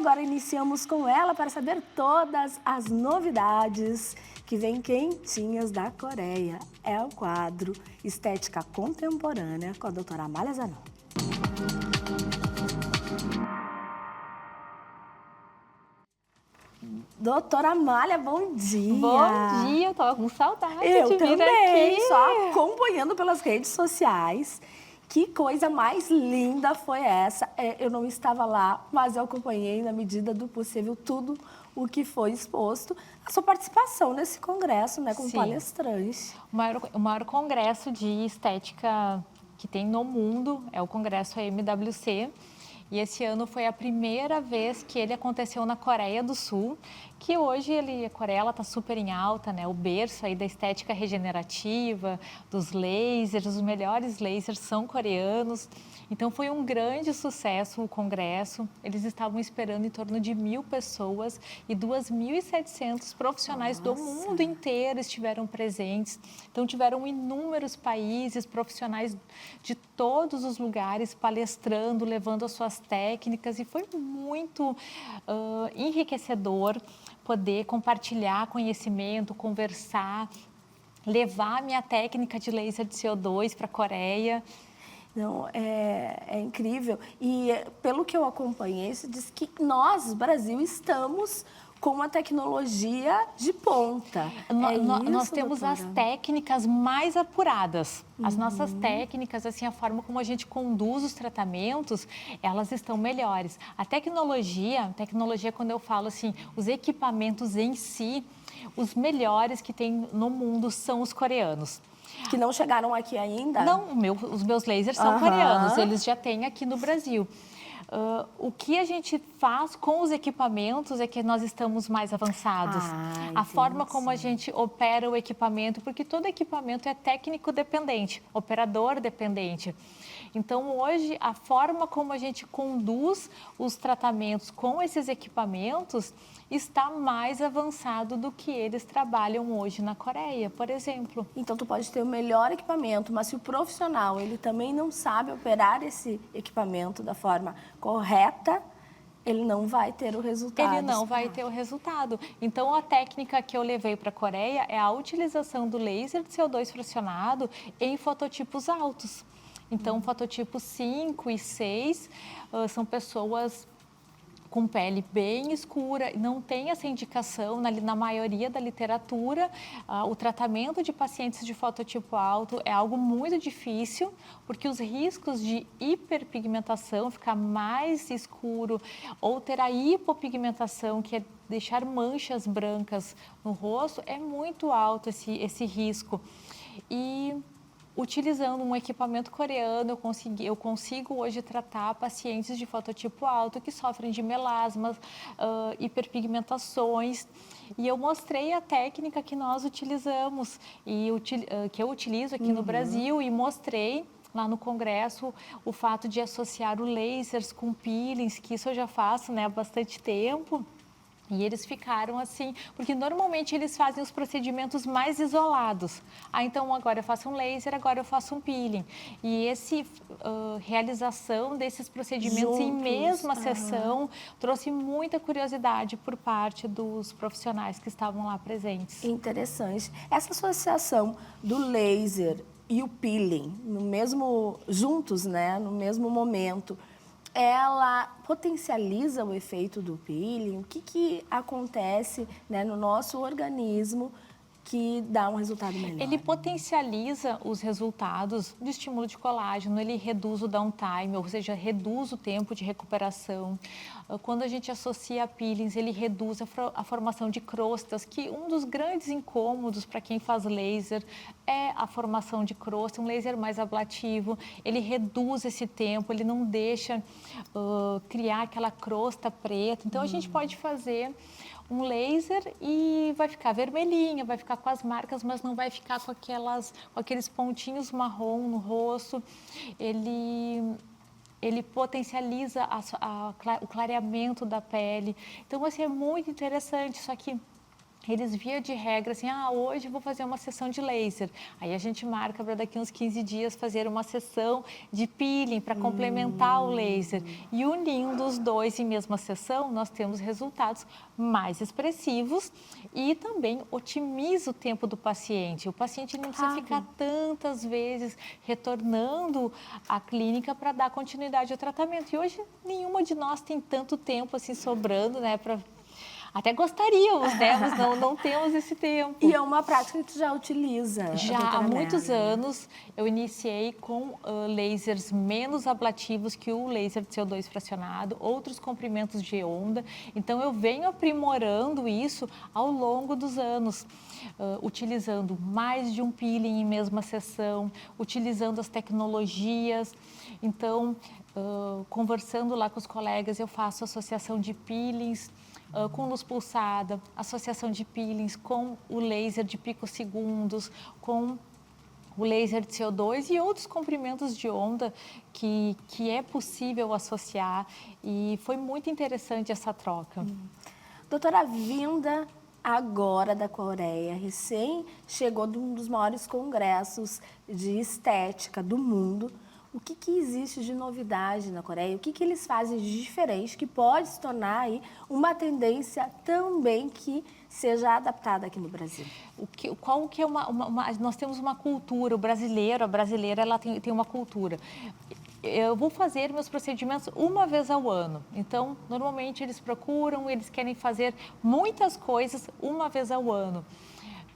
agora iniciamos com ela para saber todas as novidades que vêm quentinhas da Coreia. É o quadro Estética Contemporânea com a doutora Amália Zanon. Doutora Amália, bom dia! Bom dia, eu tava com saudade Eu de vir também, aqui. só acompanhando pelas redes sociais. Que coisa mais linda foi essa? Eu não estava lá, mas eu acompanhei na medida do possível tudo o que foi exposto. A sua participação nesse congresso, né, como palestrante. O maior congresso de estética que tem no mundo é o congresso MWC. E esse ano foi a primeira vez que ele aconteceu na Coreia do Sul, que hoje a Coreia está super em alta, né? O berço aí da estética regenerativa, dos lasers, os melhores lasers são coreanos. Então foi um grande sucesso o congresso. Eles estavam esperando em torno de 1.000 pessoas e 2.700 profissionais do mundo inteiro estiveram presentes. Então tiveram inúmeros países, profissionais de todos os lugares palestrando, levando as suas técnicas, e foi muito enriquecedor poder compartilhar conhecimento, conversar, levar a minha técnica de laser de CO2 para a Coreia. Não, é incrível. E pelo que eu acompanhei, você disse que nós, Brasil, estamos com uma tecnologia de ponta. Nós temos doutora? as técnicas mais apuradas. As nossas técnicas, assim, a forma como a gente conduz os tratamentos, elas estão melhores. A tecnologia, quando eu falo assim, os equipamentos em si, os melhores que tem no mundo são os coreanos. Que não chegaram aqui ainda? Não, os meus lasers são coreanos, eles já têm aqui no Brasil. O que a gente faz com os equipamentos é que nós estamos mais avançados. A forma como a gente opera o equipamento, porque todo equipamento é técnico dependente, operador dependente. Então, hoje, a forma como a gente conduz os tratamentos com esses equipamentos está mais avançado do que eles trabalham hoje na Coreia, por exemplo. Então, tu pode ter o melhor equipamento, mas se o profissional ele também não sabe operar esse equipamento da forma correta, ele não vai ter o resultado. Ele não vai ter o resultado. Então, a técnica que eu levei para a Coreia é a utilização do laser de CO2 fracionado em fototipos altos. Então, fototipos 5 e 6 são pessoas com pele bem escura, não tem essa indicação na maioria da literatura. O tratamento de pacientes de fototipo alto é algo muito difícil, porque os riscos de hiperpigmentação, ficar mais escuro, ou ter a hipopigmentação, que é deixar manchas brancas no rosto, é muito alto esse risco. E utilizando um equipamento coreano, eu consigo hoje tratar pacientes de fototipo alto que sofrem de melasmas, hiperpigmentações. E eu mostrei a técnica que nós utilizamos, que eu utilizo aqui no Brasil, e mostrei lá no congresso o fato de associar o lasers com peelings, que isso eu já faço, né, há bastante tempo. E eles ficaram assim, porque normalmente eles fazem os procedimentos mais isolados. Então agora eu faço um laser, agora eu faço um peeling. E realização desses procedimentos em mesma sessão trouxe muita curiosidade por parte dos profissionais que estavam lá presentes. Interessante. Essa associação do laser e o peeling, juntos, né, no mesmo momento, ela potencializa o efeito do peeling? O que acontece, né, no nosso organismo que dá um resultado melhor? Ele potencializa os resultados do estímulo de colágeno, ele reduz o downtime, ou seja, reduz o tempo de recuperação. Quando a gente associa a peelings, ele reduz a formação de crostas, que um dos grandes incômodos para quem faz laser é a formação de crosta, um laser mais ablativo. Ele reduz esse tempo, ele não deixa criar aquela crosta preta. Então, a gente pode fazer um laser e vai ficar vermelhinha, vai ficar com as marcas, mas não vai ficar com aqueles pontinhos marrom no rosto. Ele potencializa o clareamento da pele. Então, assim, é muito interessante. Só que eles via de regra assim, hoje vou fazer uma sessão de laser. Aí a gente marca para daqui uns 15 dias fazer uma sessão de peeling para complementar o laser. E unindo os dois em mesma sessão, nós temos resultados mais expressivos e também otimiza o tempo do paciente. O paciente não precisa ficar tantas vezes retornando à clínica para dar continuidade ao tratamento. E hoje nenhuma de nós tem tanto tempo assim sobrando, né, para até gostaríamos, né? Mas não temos esse tempo. E é uma prática que tu já utiliza? Já há muitos anos eu iniciei com lasers menos ablativos que o laser de CO2 fracionado, outros comprimentos de onda. Então eu venho aprimorando isso ao longo dos anos, utilizando mais de um peeling em mesma sessão, utilizando as tecnologias. Então, conversando lá com os colegas, eu faço associação de peelings, com luz pulsada, associação de peelings com o laser de picosegundos, com o laser de CO2 e outros comprimentos de onda que é possível associar, e foi muito interessante essa troca. Doutora, vinda agora da Coreia, recém chegou de um dos maiores congressos de estética do mundo. O que existe de novidade na Coreia? O que eles fazem de diferente que pode se tornar aí uma tendência também que seja adaptada aqui no Brasil? Qual que é nós temos uma cultura, a brasileira ela tem uma cultura. Eu vou fazer meus procedimentos uma vez ao ano. Então, normalmente eles querem fazer muitas coisas uma vez ao ano.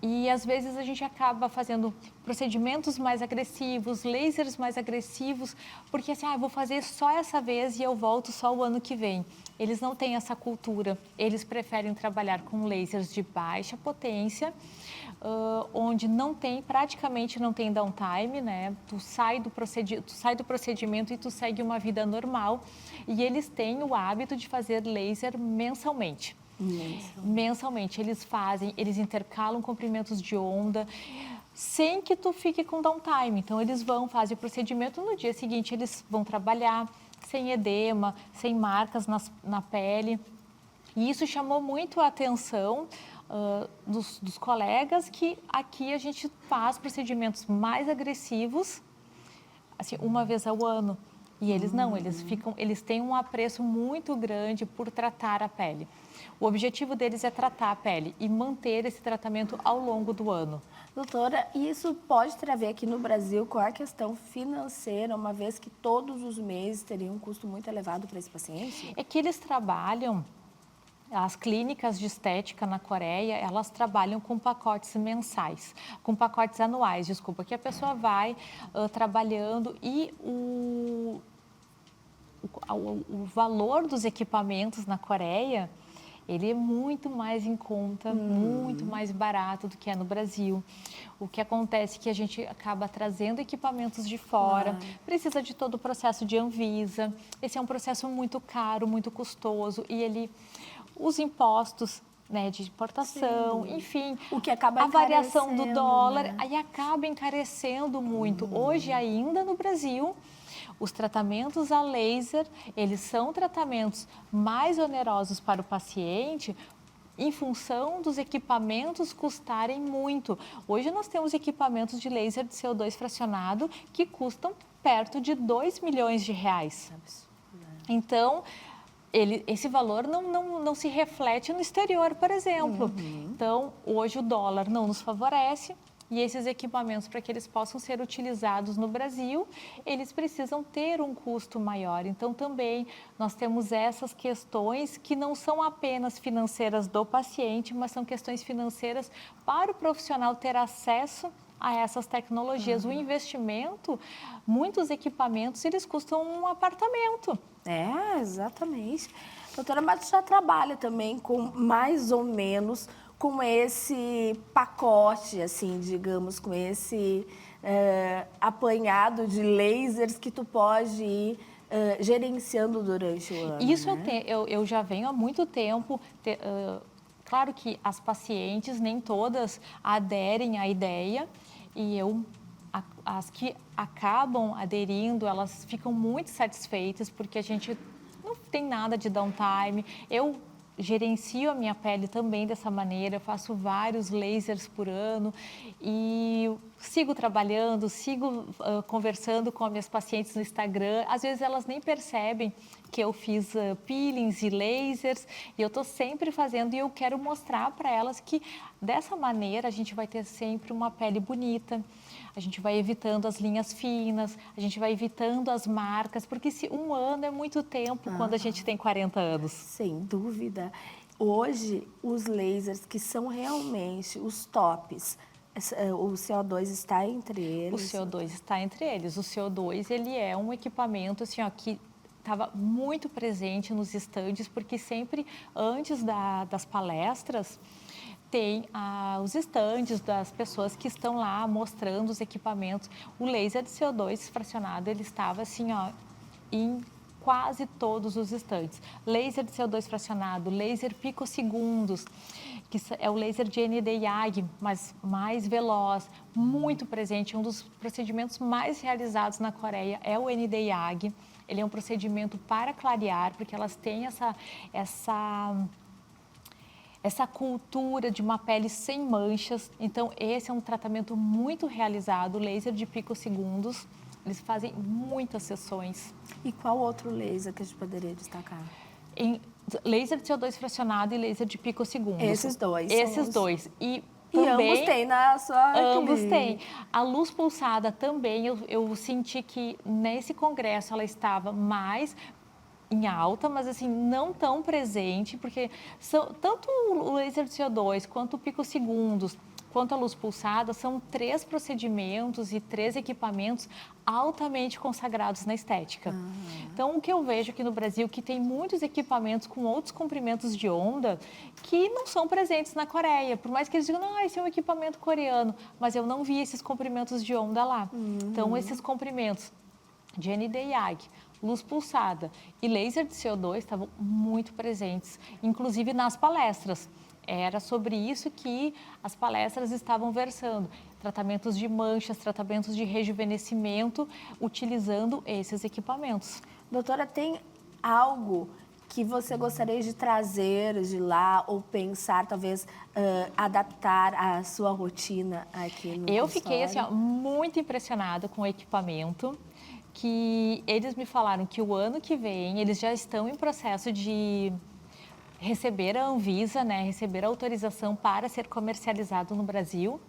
E, às vezes, a gente acaba fazendo procedimentos mais agressivos, lasers mais agressivos, porque assim, eu vou fazer só essa vez e eu volto só o ano que vem. Eles não têm essa cultura, eles preferem trabalhar com lasers de baixa potência, onde praticamente não tem downtime, né? Tu sai do procedimento e tu segue uma vida normal. E eles têm o hábito de fazer laser mensalmente. Mensalmente, eles intercalam comprimentos de onda, sem que tu fique com downtime. Então, eles fazem o procedimento, no dia seguinte eles vão trabalhar sem edema, sem marcas na pele. E isso chamou muito a atenção dos colegas, que aqui a gente faz procedimentos mais agressivos, assim, uma vez ao ano. E eles não, eles têm um apreço muito grande por tratar a pele. O objetivo deles é tratar a pele e manter esse tratamento ao longo do ano. Doutora, isso pode ter a ver aqui no Brasil com a questão financeira, uma vez que todos os meses teria um custo muito elevado para esse paciente? É que eles trabalham, as clínicas de estética na Coreia, elas trabalham com pacotes mensais, com pacotes anuais, desculpa, que a pessoa vai trabalhando, e o valor dos equipamentos na Coreia, ele é muito mais em conta, muito mais barato do que é no Brasil. O que acontece é que a gente acaba trazendo equipamentos de fora, precisa de todo o processo de Anvisa. Esse é um processo muito caro, muito custoso, e os impostos, né, de importação, enfim, o que acaba a variação do dólar, né? Aí acaba encarecendo muito. Hoje, ainda no Brasil, os tratamentos a laser, eles são tratamentos mais onerosos para o paciente, em função dos equipamentos custarem muito. Hoje nós temos equipamentos de laser de CO2 fracionado que custam perto de 2 milhões de reais. Então, esse valor não se reflete no exterior, por exemplo. Então, hoje o dólar não nos favorece, e esses equipamentos, para que eles possam ser utilizados no Brasil, eles precisam ter um custo maior. Então, também nós temos essas questões que não são apenas financeiras do paciente, mas são questões financeiras para o profissional ter acesso a essas tecnologias. O investimento, muitos equipamentos, eles custam um apartamento. É, exatamente. Doutora, mas já trabalha também com mais ou menos com esse pacote, assim, digamos, com esse apanhado de lasers que tu pode ir gerenciando durante o ano, Isso, né? eu já venho há muito tempo. Claro que as pacientes, nem todas aderem à ideia, e as que acabam aderindo, elas ficam muito satisfeitas, porque a gente não tem nada de downtime. Eu gerencio a minha pele também dessa maneira, eu faço vários lasers por ano e sigo trabalhando, sigo conversando com as minhas pacientes no Instagram. Às vezes elas nem percebem que eu fiz peelings e lasers e eu estou sempre fazendo e eu quero mostrar para elas que dessa maneira a gente vai ter sempre uma pele bonita, a gente vai evitando as linhas finas, a gente vai evitando as marcas, porque se um ano é muito tempo quando a gente tem 40 anos. Sem dúvida. Hoje, os lasers que são realmente os tops, o CO2 está entre eles. O CO2 está entre eles. O CO2, ele é um equipamento assim, ó, que estava muito presente nos estandes, porque sempre antes das palestras tem os estandes das pessoas que estão lá mostrando os equipamentos. O laser de CO2 fracionado, ele estava assim, ó, em quase todos os estandes. Laser de CO2 fracionado, laser picosegundos, que é o laser de Nd:YAG, mas mais veloz, muito presente. Um dos procedimentos mais realizados na Coreia é o Nd:YAG. Ele é um procedimento para clarear, porque elas têm essa cultura de uma pele sem manchas. Então, esse é um tratamento muito realizado, laser de picosegundos. Eles fazem muitas sessões. E qual outro laser que a gente poderia destacar? Laser de CO2 fracionado e laser de picosegundos. Esses dois. Esses dois. E também, ambos têm na sua ambos clínica. têm. A luz pulsada também, eu senti que nesse congresso ela estava mais em alta, mas assim, não tão presente, porque tanto o laser de CO2 quanto o picosegundos, quanto a luz pulsada, são 3 procedimentos e 3 equipamentos altamente consagrados na estética. Então, o que eu vejo aqui no Brasil, que tem muitos equipamentos com outros comprimentos de onda que não são presentes na Coreia. Por mais que eles digam, esse é um equipamento coreano, mas eu não vi esses comprimentos de onda lá. Então, esses comprimentos de Nd:YAG, luz pulsada e laser de CO2 estavam muito presentes, inclusive nas palestras. Era sobre isso que as palestras estavam versando. Tratamentos de manchas, tratamentos de rejuvenescimento, utilizando esses equipamentos. Doutora, tem algo que você gostaria de trazer de lá ou pensar, talvez, adaptar a sua rotina aqui no Eu fiquei consultório? assim, ó, muito impressionada com o equipamento, que eles me falaram que o ano que vem eles já estão em processo de receber a Anvisa, né, receber a autorização para ser comercializado no Brasil.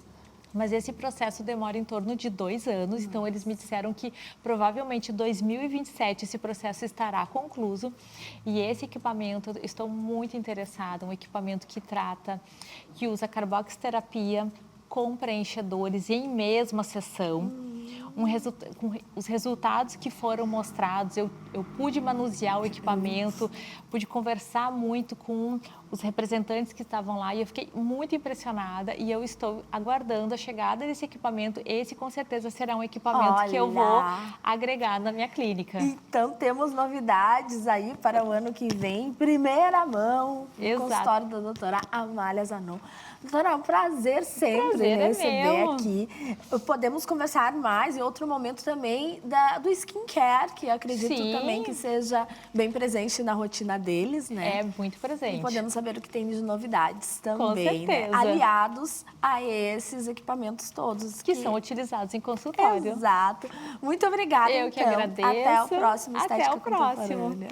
Mas esse processo demora em torno de 2 anos, então eles me disseram que provavelmente em 2027 esse processo estará concluído. E esse equipamento, eu estou muito interessada, um equipamento que trata, que usa carboxiterapia com preenchedores em mesma sessão. Com os resultados que foram mostrados, eu pude manusear o equipamento, pude conversar muito com os representantes que estavam lá e eu fiquei muito impressionada e eu estou aguardando a chegada desse equipamento. Esse com certeza será um equipamento que eu vou agregar na minha clínica. Então temos novidades aí para o ano que vem, em primeira mão, no consultório da doutora Amália Zanon. Doutora, é um prazer sempre receber aqui. Podemos conversar mais em outro momento também do skincare, que eu acredito também que seja bem presente na rotina deles, né? É muito presente. E podemos saber o que tem de novidades também, com certeza, né? Aliados a esses equipamentos todos. Que são utilizados em consultório. Exato. Muito obrigada, Eu que agradeço. Até o próximo Estética Até o próximo. Contemporânea.